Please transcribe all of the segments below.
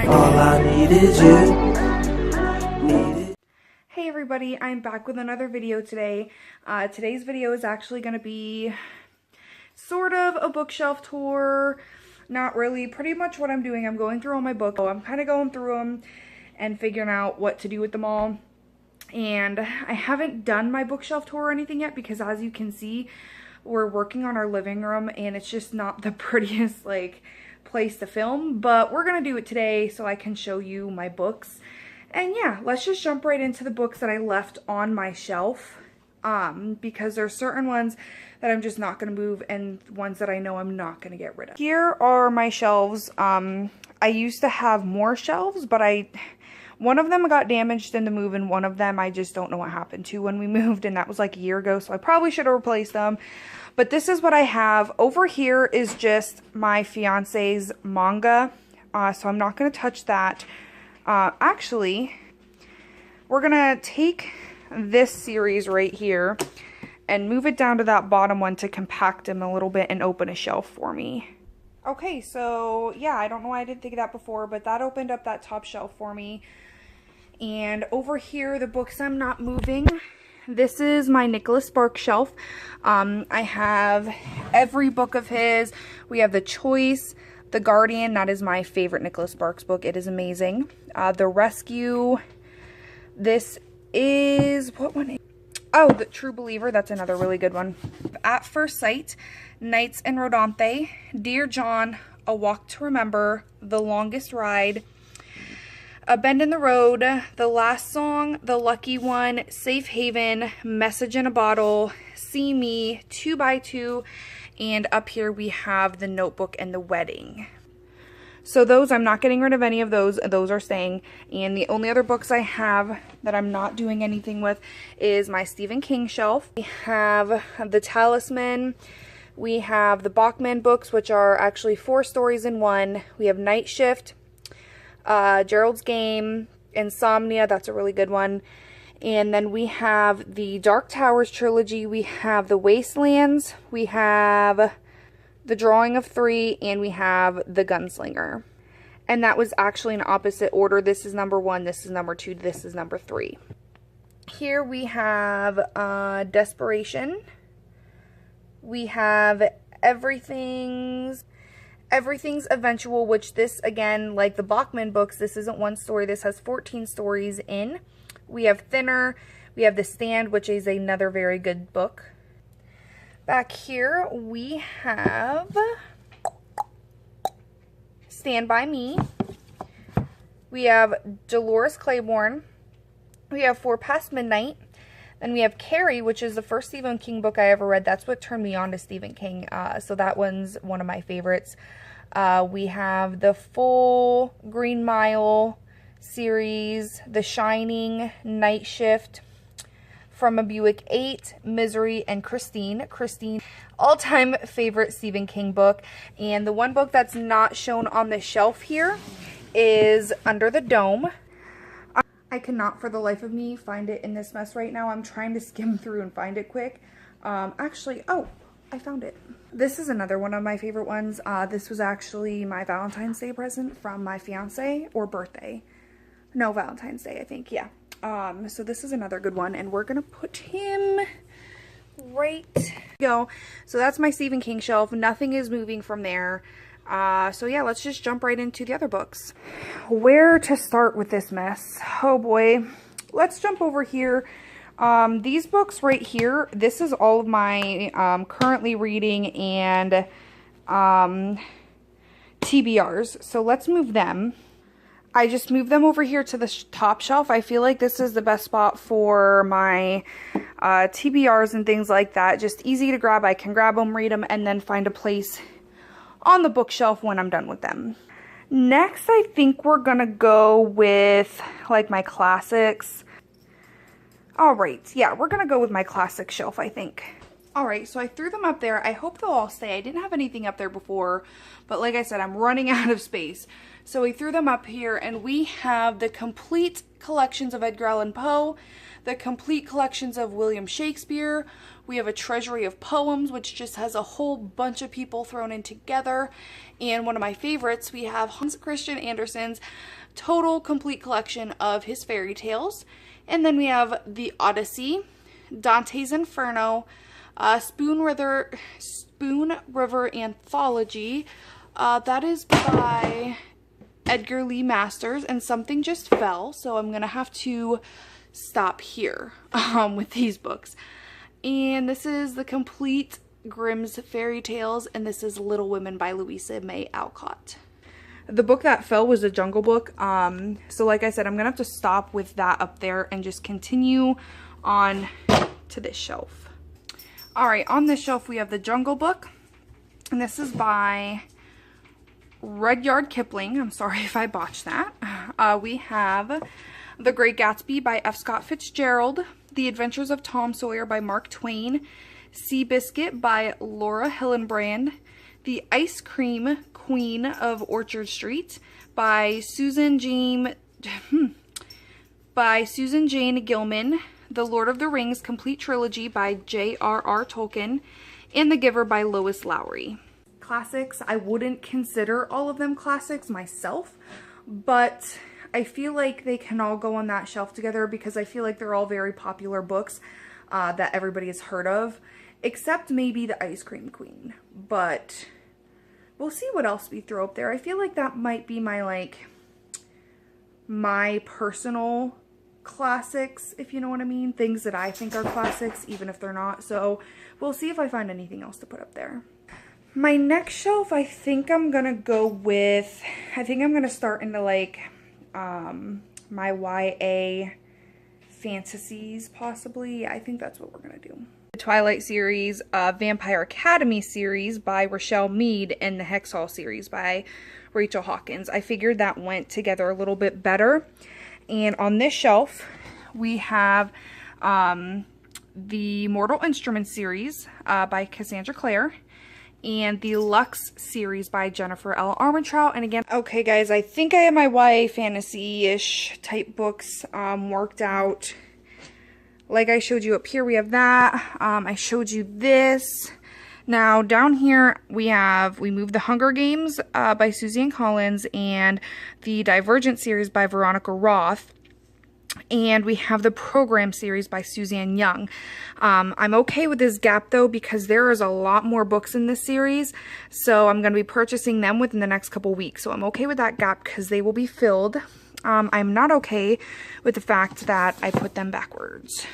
All I need is you. Hey everybody, I'm back with another video today. Today's video is actually going to be sort of a bookshelf tour. Not really. Pretty much what I'm doing, I'm going through all my books. I'm kind of going through them and figuring out what to do with them all. And I haven't done my bookshelf tour or anything yet because, as you can see, we're working on our living room and it's just not the prettiest like place to film. But we're going to do it today so I can show you my books. And yeah, let's just jump right into the books that I left on my shelf, because there's certain ones that I'm just not going to move and ones that I know I'm not going to get rid of. Here are my shelves. I used to have more shelves, but one of them got damaged in the move and one of them I just don't know what happened to when we moved, and that was like a year ago, so I probably should have replaced them. But this is what I have. Over here is just my fiance's manga, so I'm not going to touch that. Actually, we're gonna take this series right here and move it down to that bottom one to compact them a little bit and open a shelf for me. Okay, so yeah, I don't know why I didn't think of that before, but that opened up that top shelf for me. And over here, the books I'm not moving. This is my Nicholas Sparks shelf. I have every book of his. We have The Choice, The Guardian, that is my favorite Nicholas Sparks book. It is amazing. The Rescue. This is, what one? Oh, The True Believer. That's another really good one. At First Sight, Nights in Rodanthe, Dear John, A Walk to Remember, The Longest Ride, A Bend in the Road, The Last Song, The Lucky One, Safe Haven, Message in a Bottle, See Me, 2x2, and up here we have The Notebook and The Wedding. So those, I'm not getting rid of any of those. Those are staying. And the only other books I have that I'm not doing anything with is my Stephen King shelf. We have The Talisman. We have the Bachman books, which are actually 4 stories in one. We have Night Shift, Gerald's Game, Insomnia. That's a really good one. And then we have the Dark Towers trilogy, we have The Wastelands, we have The Drawing of Three, and we have The Gunslinger. And that was actually in opposite order. This is number 1, this is number 2, this is number 3. Here we have Desperation. We have Everything's Eventual, which this, again, like the Bachman books, this isn't one story. This has 14 stories in. We have Thinner. We have The Stand, which is another very good book. Back here, we have Stand By Me. We have Dolores Claiborne. We have For Past Midnight. Then we have Carrie, which is the first Stephen King book I ever read. That's what turned me on to Stephen King. So that one's one of my favorites. We have the full Green Mile series, The Shining, Night Shift, From a Buick 8, Misery, and Christine. Christine, all-time favorite Stephen King book. And the one book that's not shown on the shelf here is Under the Dome. I cannot for the life of me find it in this mess right now. I'm trying to skim through and find it quick. Actually, oh, I found it. This is another one of my favorite ones. This was actually my Valentine's Day present from my fiance, or birthday. No, Valentine's Day, I think, yeah. So this is another good one, and we're gonna put him right go. So that's my Stephen King shelf. Nothing is moving from there. So yeah, let's just jump right into the other books. Where to start with this mess? Oh boy. Let's jump over here. These books right here, this is all of my currently reading and TBRs. So let's move them. I just moved them over here to the top shelf. I feel like this is the best spot for my TBRs and things like that. Just easy to grab. I can grab them, read them, and then find a place on the bookshelf when I'm done with them. Next, I think we're gonna go with like my classics. All right, yeah, we're gonna go with my classic shelf, I think. Alright, so I threw them up there. I hope they'll all stay. I didn't have anything up there before, but like I said, I'm running out of space. So we threw them up here, and we have the complete collections of Edgar Allan Poe, the complete collections of William Shakespeare. We have a treasury of poems, which just has a whole bunch of people thrown in together. And one of my favorites, we have Hans Christian Andersen's total complete collection of his fairy tales. And then we have the Odyssey, Dante's Inferno, Spoon River Anthology. That is by Edgar Lee Masters, and something just fell, so I'm gonna have to stop here with these books. And this is the complete Grimm's Fairy Tales, and this is Little Women by Louisa May Alcott. The book that fell was a Jungle Book, so like I said, I'm gonna have to stop with that up there and just continue on to this shelf. Alright, on this shelf we have the Jungle Book, and this is by Rudyard Kipling. I'm sorry if I botched that. We have The Great Gatsby by F. Scott Fitzgerald, The Adventures of Tom Sawyer by Mark Twain, Seabiscuit by Laura Hillenbrand, The Ice Cream Queen of Orchard Street by Susan Jane Gilman, The Lord of the Rings Complete Trilogy by J.R.R. Tolkien, and The Giver by Lois Lowry. Classics, I wouldn't consider all of them classics myself, but I feel like they can all go on that shelf together because I feel like they're all very popular books that everybody has heard of, except maybe The Ice Cream Queen. But we'll see what else we throw up there. I feel like that might be my personal classics, if you know what I mean. Things that I think are classics, even if they're not. So we'll see if I find anything else to put up there. My next shelf, I think I'm gonna go with, I think I'm gonna start into like my YA fantasies, possibly. I think that's what we're gonna do. The Twilight series, Vampire Academy series by Rochelle Mead, and the Hexhall series by Rachel Hawkins. I figured that went together a little bit better. And on this shelf, we have the Mortal Instruments series by Cassandra Clare, and the Lux series by Jennifer L. Armentrout. And again, okay guys, I think I have my YA fantasy-ish type books worked out. Like I showed you up here, we have that. I showed you this. Now down here we moved the Hunger Games by Suzanne Collins and the Divergent series by Veronica Roth. And we have the Program series by Suzanne Young. I'm okay with this gap though because there is a lot more books in this series. So I'm going to be purchasing them within the next couple weeks. So I'm okay with that gap because they will be filled. I'm not okay with the fact that I put them backwards.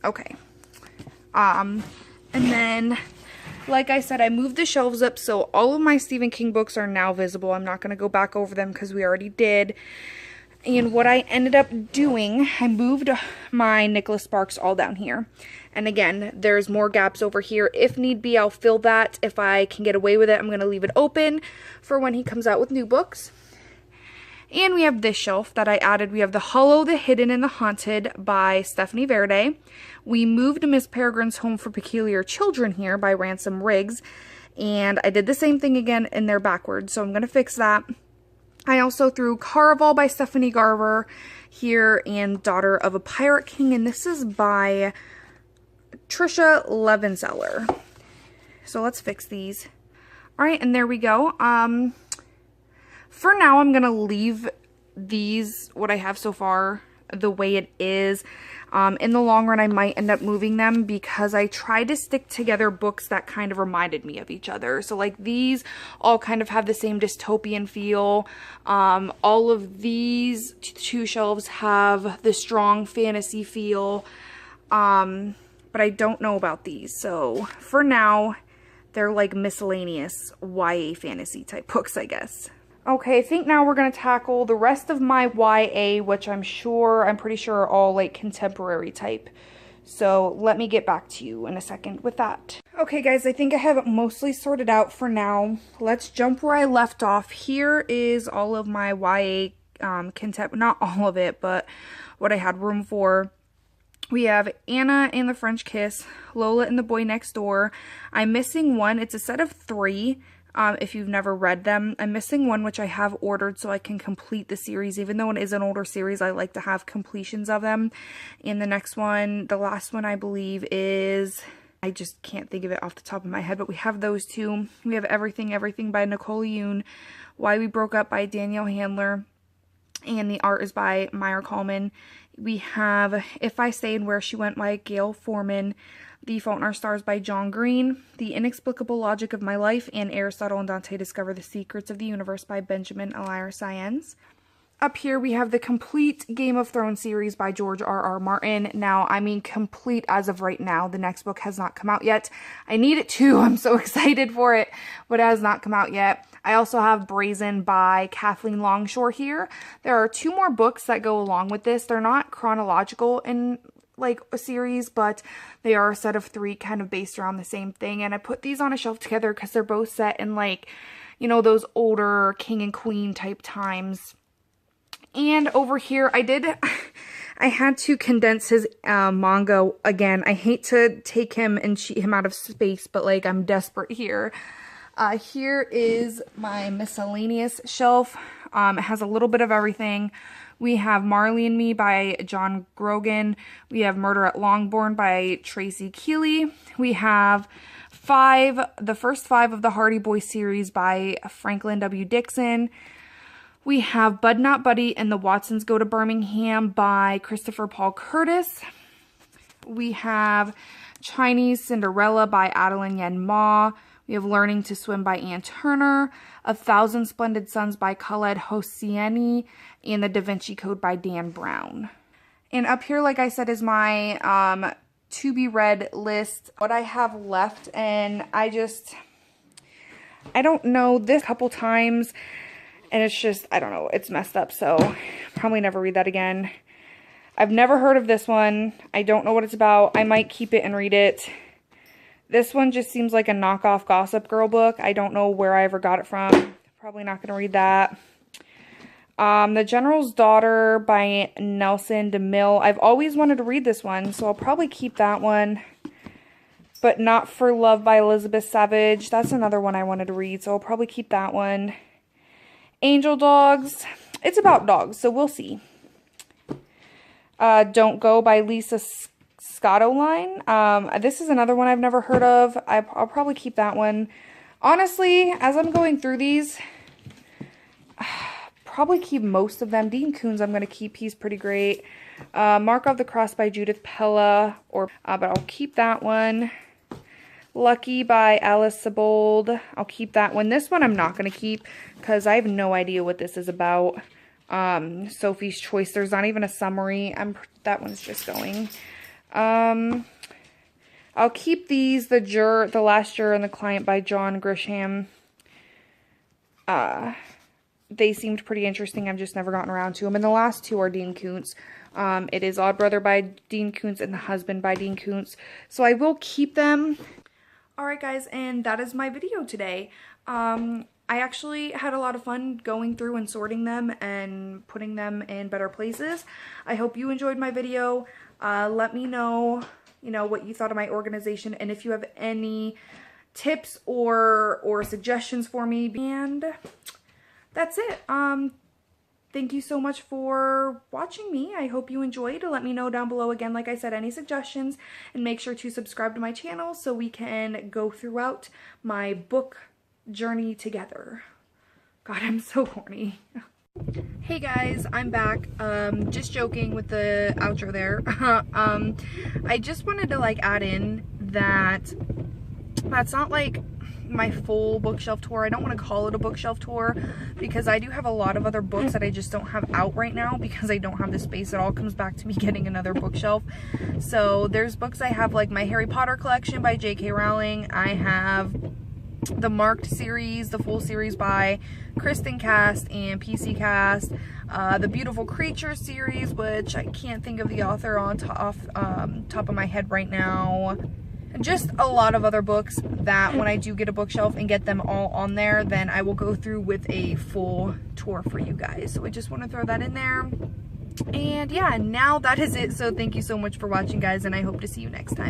Okay. And then, like I said, I moved the shelves up so all of my Stephen King books are now visible. I'm not going to go back over them because we already did. And what I ended up doing, I moved my Nicholas Sparks all down here. And again, there's more gaps over here. If need be, I'll fill that. If I can get away with it, I'm going to leave it open for when he comes out with new books. And we have this shelf that I added. We have The Hollow, the Hidden, and the Haunted by Stephanie Verde. We moved Miss Peregrine's Home for Peculiar Children here by Ransom Riggs. And I did the same thing again in there backwards, so I'm going to fix that. I also threw Caraval by Stephanie Garber here and Daughter of a Pirate King, and this is by Trisha Levenseller. So let's fix these. Alright, and there we go. For now, I'm going to leave these, what I have so far, the way it is. In the long run, I might end up moving them because I tried to stick together books that kind of reminded me of each other. So like these all kind of have the same dystopian feel. All of these two shelves have the strong fantasy feel. But I don't know about these. So for now, they're like miscellaneous YA fantasy type books, I guess. Okay, I think now we're going to tackle the rest of my YA, which I'm pretty sure are all like contemporary type. So let me get back to you in a second with that. Okay guys, I think I have it mostly sorted out for now. Let's jump where I left off. Here is all of my YA not all of it, but what I had room for. We have Anna and the French Kiss, Lola and the Boy Next Door. I'm missing one. It's a set of 3. If you've never read them. I'm missing one which I have ordered so I can complete the series. Even though it is an older series, I like to have completions of them. And the next one, the last one I believe is, I just can't think of it off the top of my head, but we have those 2. We have Everything by Nicole Yoon, Why We Broke Up by Danielle Handler, and the art is by Meyer Coleman. We have If I Stay and Where She Went by Gail Foreman, The Fault in Our Stars by John Green, The Inexplicable Logic of My Life, and Aristotle and Dante Discover the Secrets of the Universe by Benjamin Elias Saenz. Up here we have the complete Game of Thrones series by George R.R. Martin. Now, I mean complete as of right now. The next book has not come out yet. I need it to. I'm so excited for it, but it has not come out yet. I also have Brazen by Kathleen Longshore here. There are 2 more books that go along with this. They're not chronological in like a series, but they are a set of 3 kind of based around the same thing. And I put these on a shelf together because they're both set in like, you know, those older king and queen type times. And over here, I had to condense his manga again. I hate to take him and cheat him out of space, but like I'm desperate here. Here is my miscellaneous shelf. It has a little bit of everything. We have Marley and Me by John Grogan. We have Murder at Longbourn by Tracy Keeley. We have the first 5 of the Hardy Boys series by Franklin W. Dixon. We have Bud Not Buddy and the Watsons Go to Birmingham by Christopher Paul Curtis. We have Chinese Cinderella by Adeline Yen Ma. We have Learning to Swim by Ann Turner, A Thousand Splendid Suns by Khaled Hosseini, and The Da Vinci Code by Dan Brown. And up here, like I said, is my to be read list, what I have left, and I don't know, this a couple times, and it's just, I don't know, it's messed up, so probably never read that again. I've never heard of this one. I don't know what it's about. I might keep it and read it. This one just seems like a knockoff Gossip Girl book. I don't know where I ever got it from. Probably not going to read that. The General's Daughter by Nelson DeMille. I've always wanted to read this one, so I'll probably keep that one. But Not for Love by Elizabeth Savage. That's another one I wanted to read, so I'll probably keep that one. Angel Dogs. It's about dogs, so we'll see. Don't Go by Lisa Scottoline. This is another one I've never heard of. I'll probably keep that one. Honestly, as I'm going through these, probably keep most of them. Dean Koontz I'm going to keep. He's pretty great. Mark of the Cross by Judith Pella. But I'll keep that one. Lucky by Alice Sebold. I'll keep that one. This one I'm not going to keep because I have no idea what this is about. Sophie's Choice. There's not even a summary. That one's just going. I'll keep these. The Last Juror and the Client by John Grisham. They seemed pretty interesting. I've just never gotten around to them. And the last 2 are Dean Koontz. It is Odd Brother by Dean Koontz and The Husband by Dean Koontz. So I will keep them. Alright guys, and that is my video today. I actually had a lot of fun going through and sorting them and putting them in better places. I hope you enjoyed my video. Let me know, what you thought of my organization, and if you have any tips or suggestions for me. And that's it. Thank you so much for watching me. I hope you enjoyed. Let me know down below, again, like I said, any suggestions, and make sure to subscribe to my channel so we can go throughout my book journey together. God, I'm so horny. Hey guys, I'm back. Just joking with the outro there. I just wanted to add in that's not my full bookshelf tour. I don't want to call it a bookshelf tour because I do have a lot of other books that I just don't have out right now because I don't have the space. It all comes back to me getting another bookshelf. So there's books I have, like my Harry Potter collection by J.K. Rowling. I have the Marked series, the full series by Kristen Cast and PC Cast. The Beautiful Creature series, which I can't think of the author off top of my head right now. Just a lot of other books that when I do get a bookshelf and get them all on there, then I will go through with a full tour for you guys. So I just want to throw that in there. And yeah, now that is it. So thank you so much for watching, guys, and I hope to see you next time.